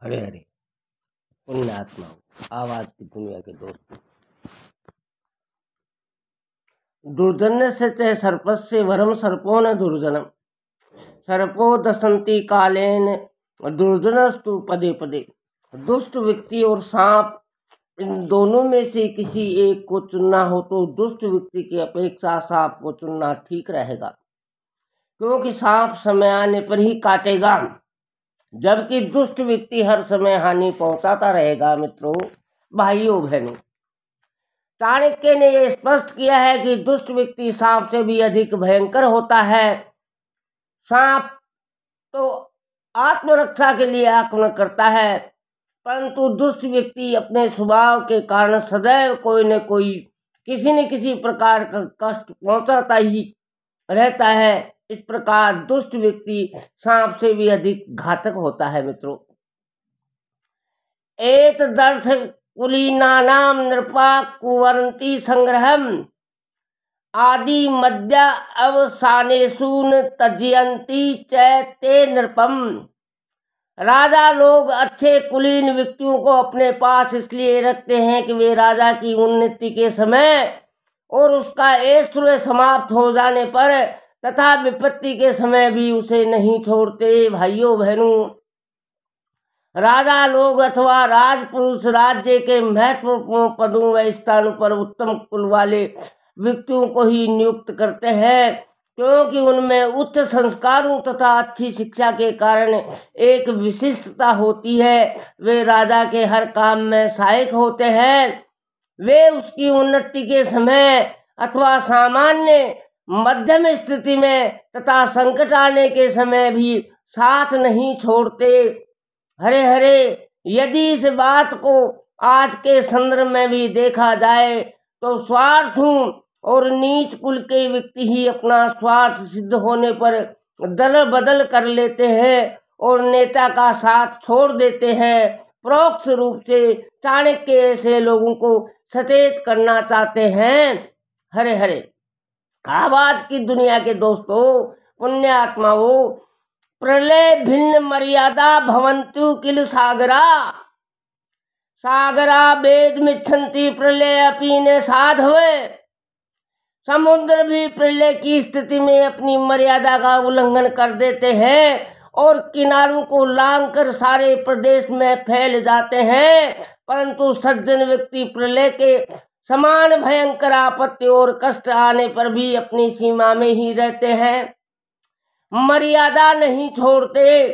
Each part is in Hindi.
हरे हरे पुण्यात्मा आवाज की दुनिया के दोस्त। दुर्जन से च सर्पस्य वरम सर्पो न दुर्जनम सर्पो दसंती कालेन दुर्जनस्तु पदे पदे। दुष्ट व्यक्ति और सांप, इन दोनों में से किसी एक को चुनना हो तो दुष्ट व्यक्ति की अपेक्षा सांप को चुनना ठीक रहेगा, क्योंकि सांप समय आने पर ही काटेगा, जबकि दुष्ट व्यक्ति हर समय हानि पहुंचाता रहेगा। मित्रों, भाइयों बहनों, चाणक्य ने यह स्पष्ट किया है कि दुष्ट व्यक्ति सांप से भी अधिक भयंकर होता है। सांप तो आत्मरक्षा के लिए आक्रमण करता है, परंतु दुष्ट व्यक्ति अपने स्वभाव के कारण सदैव कोई न कोई किसी न किसी प्रकार का कष्ट पहुंचाता ही रहता है। इस प्रकार दुष्ट व्यक्ति सांप से भी अधिक घातक होता है। मित्रों, एतदर्थ कुलीनानाम नृपा कुर्वन्ति संग्रहम आदि मध्य अवसानेषु न त्यजन्ति च ते नृपम। राजा लोग अच्छे कुलीन व्यक्तियों को अपने पास इसलिए रखते हैं कि वे राजा की उन्नति के समय और उसका ऐश्वर्य समाप्त हो जाने पर तथा विपत्ति के समय भी उसे नहीं छोड़ते। भाइयों बहनों, राजा लोग अथवा राजपुरुष राज्य के महत्वपूर्ण पदों व स्थानों पर उत्तम कुल वाले व्यक्तियों को ही नियुक्त करते हैं, क्योंकि उनमें उच्च संस्कारों तथा अच्छी शिक्षा के कारण एक विशिष्टता होती है। वे राजा के हर काम में सहायक होते हैं। वे उसकी उन्नति के समय अथवा सामान्य मध्यम स्थिति में तथा संकट आने के समय भी साथ नहीं छोड़ते। हरे हरे, यदि इस बात को आज के संदर्भ में भी देखा जाए तो स्वार्थों और नीच कुल के व्यक्ति ही अपना स्वार्थ सिद्ध होने पर दल बदल कर लेते हैं और नेता का साथ छोड़ देते हैं। परोक्ष रूप से चाणक्य ऐसे लोगों को सचेत करना चाहते हैं। हरे हरे, आवाज की दुनिया के दोस्तों, पुण्यात्माओं, प्रलय भिन्न मर्यादा भवन्तु किल सागरा सागरा वेद मिच्छन्ति प्रलय अपि न साधवे। समुद्र भी प्रलय की स्थिति में अपनी मर्यादा का उल्लंघन कर देते हैं और किनारों को लांघकर सारे प्रदेश में फैल जाते हैं, परंतु सज्जन व्यक्ति प्रलय के समान भयंकर आपत्ति और कष्ट आने पर भी अपनी सीमा में ही रहते हैं, मर्यादा नहीं छोड़ते।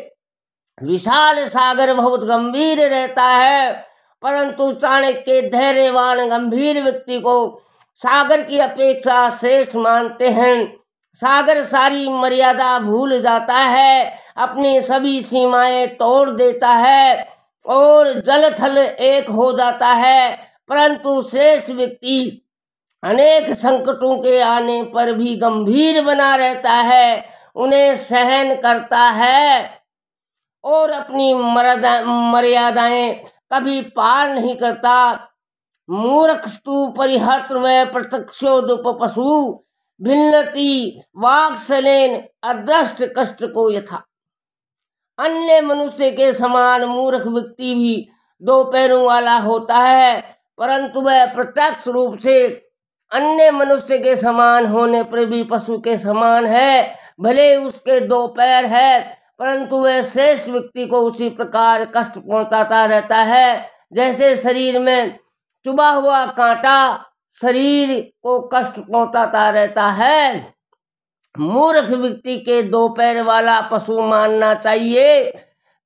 विशाल सागर बहुत गंभीर रहता है, परंतु चाणक्य धैर्यवान गंभीर व्यक्ति को सागर की अपेक्षा श्रेष्ठ मानते हैं। सागर सारी मर्यादा भूल जाता है, अपनी सभी सीमाएं तोड़ देता है और जल थल एक हो जाता है, परंतु श्रेष्ठ व्यक्ति अनेक संकटों के आने पर भी गंभीर बना रहता है, उन्हें सहन करता है और अपनी मर्यादाएं कभी पार नहीं करता। मूर्खस्तु परिहर्त्र व प्रत्यक्षोदुप पशु भिन्नति वाक्सलेन अदृष्ट कष्ट को यथा। अन्य मनुष्य के समान मूर्ख व्यक्ति भी दो पैरों वाला होता है, परंतु वह प्रत्यक्ष रूप से अन्य मनुष्य के समान होने पर भी पशु के समान है। भले उसके दो पैर है, परंतु वह श्रेष्ठ व्यक्ति को उसी प्रकार कष्ट पहुंचाता रहता है जैसे शरीर में चुभा हुआ कांटा शरीर को कष्ट पहुंचाता रहता है। मूर्ख व्यक्ति के दो पैर वाला पशु मानना चाहिए,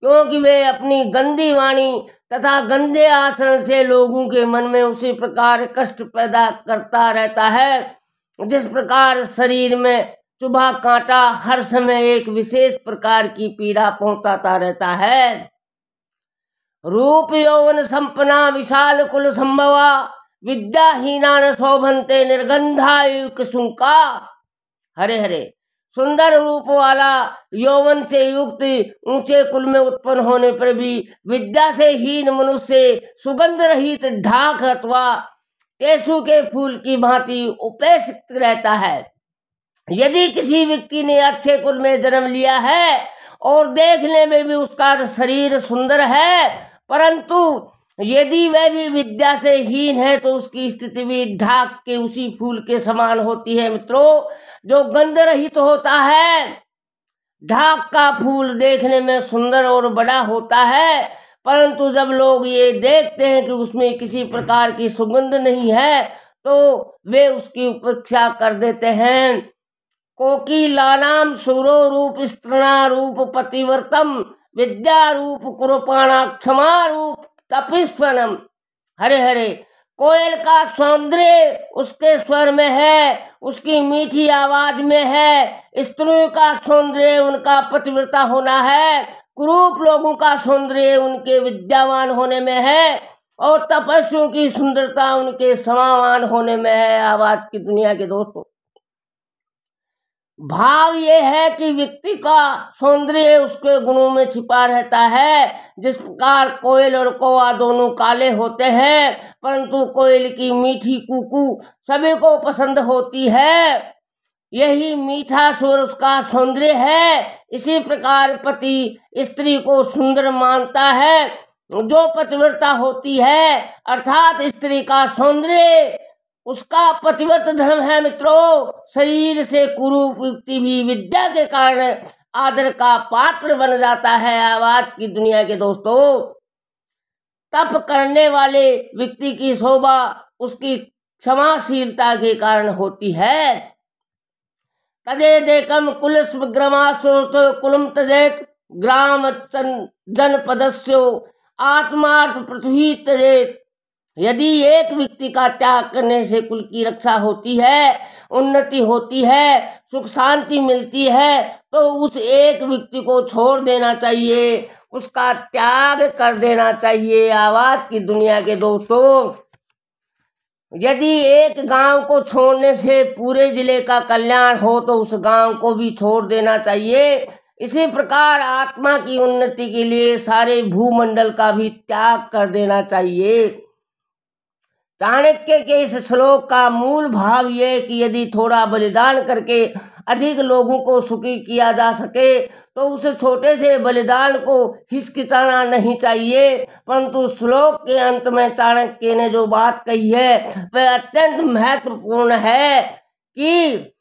क्योंकि वे अपनी गंदी वाणी तथा गंदे आचरण से लोगों के मन में उसी प्रकार कष्ट पैदा करता रहता है जिस प्रकार शरीर में चुभा कांटा हर समय एक विशेष प्रकार की पीड़ा पहुंचाता रहता है। रूप यौवन संपन्ना विशाल कुल संभवा विद्याहीना न शोभन्ते निर्गंधायुक्त सुंका। हरे हरे, सुंदर रूप वाला यौवन से युक्त ऊंचे कुल में उत्पन्न होने पर भी विद्या से हीन मनुष्य सुगंध रहित ढाक अथवा केसु के फूल की भांति उपेक्षित रहता है। यदि किसी व्यक्ति ने अच्छे कुल में जन्म लिया है और देखने में भी उसका शरीर सुंदर है, परंतु यदि वह भी विद्या से हीन है तो उसकी स्थिति भी ढाक के उसी फूल के समान होती है मित्रों, जो गंध रहित होता है। ढाक का फूल देखने में सुंदर और बड़ा होता है, परंतु जब लोग ये देखते हैं कि उसमें किसी प्रकार की सुगंध नहीं है तो वे उसकी उपेक्षा कर देते हैं। कोकिलानाम सुरो रूप स्त्रणा रूप पतिव्रतम विद्या रूप कुरूपाणा क्षमा रूप तपिस्वनम। हरे हरे, कोयल का सौंदर्य उसके स्वर में है, उसकी मीठी आवाज में है। स्त्रियों का सौंदर्य उनका पतिव्रता होना है, कुरूप लोगों का सौंदर्य उनके विद्यावान होने में है, और तपस्वियों की सुंदरता उनके समावान होने में है। आवाज की दुनिया के दोस्तों, भाव ये है कि व्यक्ति का सौंदर्य उसके गुणों में छिपा रहता है। जिस प्रकार कोयल और कौवा दोनों काले होते हैं, परंतु कोयल की मीठी कूकू सभी को पसंद होती है, यही मीठा स्वर उसका सौंदर्य है। इसी प्रकार पति स्त्री को सुंदर मानता है। जो पतिव्रता होती है अर्थात स्त्री का सौंदर्य उसका पतिव्रत धर्म है मित्रों। शरीर से कुरूप व्यक्ति भी विद्या के कारण आदर का पात्र बन जाता है। आवाज की दुनिया के दोस्तों, तप करने वाले व्यक्ति की शोभा उसकी क्षमाशीलता के कारण होती है। तजेदेकम कुलस्वग्रमासुत कुलम तजेत ग्राम जनपदस्यो आत्मार्थ पृथ्वी तजेत। यदि एक व्यक्ति का त्याग करने से कुल की रक्षा होती है, उन्नति होती है, सुख शांति मिलती है, तो उस एक व्यक्ति को छोड़ देना चाहिए, उसका त्याग कर देना चाहिए। आवाज की दुनिया के दोस्तों, यदि एक गांव को छोड़ने से पूरे जिले का कल्याण हो तो उस गांव को भी छोड़ देना चाहिए। इसी प्रकार आत्मा की उन्नति के लिए सारे भूमंडल का भी त्याग कर देना चाहिए। चाणक्य के इस श्लोक का मूल भाव ये कि यदि थोड़ा बलिदान करके अधिक लोगों को सुखी किया जा सके तो उस छोटे से बलिदान को हिचकिचाना नहीं चाहिए। परंतु श्लोक के अंत में चाणक्य ने जो बात कही है वह अत्यंत महत्वपूर्ण है कि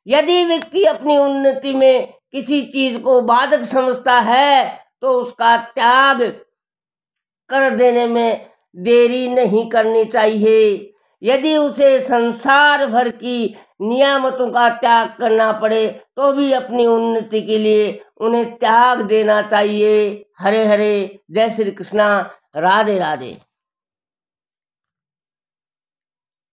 यदि व्यक्ति अपनी उन्नति में किसी चीज को बाधक समझता है तो उसका त्याग कर देने में देरी नहीं करनी चाहिए। यदि उसे संसार भर की नियामतों का त्याग करना पड़े तो भी अपनी उन्नति के लिए उन्हें त्याग देना चाहिए। हरे हरे, जय श्री कृष्णा, राधे राधे।